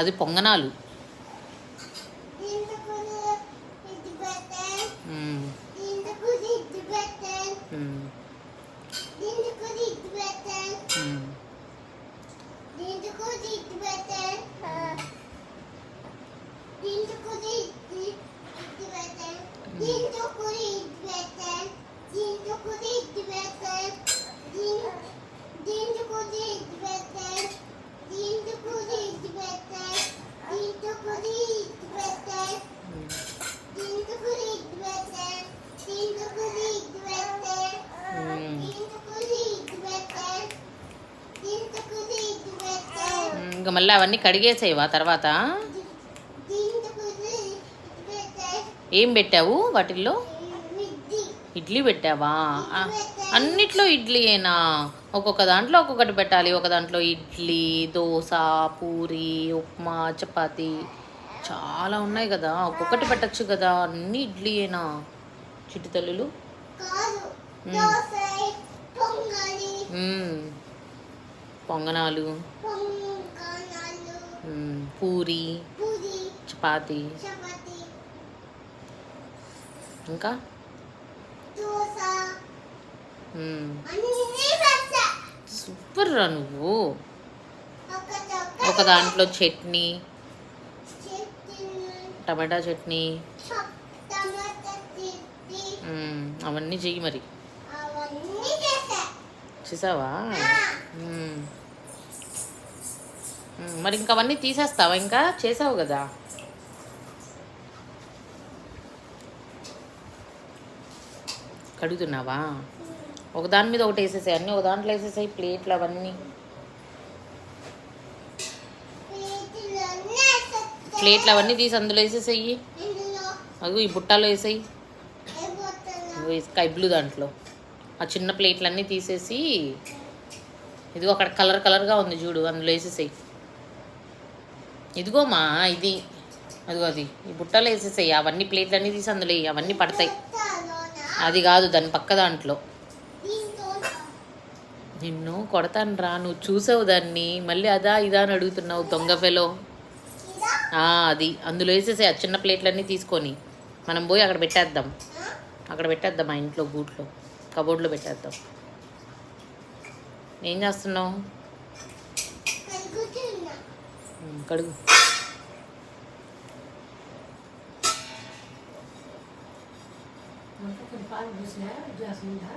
అది పొంగనాలు. ఇంకా మళ్ళీ అవన్నీ కడిగేసేవా తర్వాత? ఏం పెట్టావు వాటిల్లో? ఇడ్లీ పెట్టావా? అన్నిట్లో ఇడ్లీయేనా? ఒక్కొక్క దాంట్లో ఒక్కొక్కటి పెట్టాలి. ఒక దాంట్లో ఇడ్లీ, దోశ, పూరి, ఉప్మా, చపాతి చాలా ఉన్నాయి కదా, ఒక్కొక్కటి పెట్టచ్చు కదా. అన్ని ఇడ్లీయేనా చిట్టి తల్లులు? పొంగనాలు, పూరి, చపాతి, ఇంకా సూపర్ రా నువ్వు. ఒక దాంట్లో చట్నీ, టమాటా చట్నీ, అవన్నీ చెయ్యి మరి. చేసావా? మరి ఇంకా అవన్నీ తీసేస్తావా? ఇంకా చేసావు కదా. కడుగుతున్నావా? ఒక దాని మీద ఒకటి వేసేసాయి, అన్నీ ఒక దాంట్లో వేసేసాయి. ప్లేట్లు అవన్నీ, ప్లేట్లు అవన్నీ తీసి అందులో వేసేసాయి. అవి ఈ బుట్టలో వేసాయి, స్కై బ్లూ దాంట్లో. ఆ చిన్న ప్లేట్లన్నీ తీసేసి, ఇదిగో అక్కడ కలర్ కలర్గా ఉంది చూడు, అందులో వేసేసాయి. ఇదిగోమా ఇది, అదిగో అది ఈ బుట్టలో వేసేసాయి. అవన్నీ ప్లేట్లన్నీ తీసి అందులో అవన్నీ పడతాయి. అది కాదు, దాని పక్క దాంట్లో. నిన్ను కొడతాను రా, నువ్వు చూసావు దాన్ని, మళ్ళీ అదా ఇదా అని అడుగుతున్నావు దొంగ ఫెలో. అది అందులో వేసేసాయి. ఆ చిన్న ప్లేట్లన్నీ తీసుకొని మనం పోయి అక్కడ పెట్టేద్దాం. అక్కడ పెట్టేద్దాం, మా ఇంట్లో గూట్లో కబోర్డ్లో పెట్టేద్దాం. ఏం చేస్తున్నావు? కడుగు. పాలు పోసినా గ్లాస్ నిండా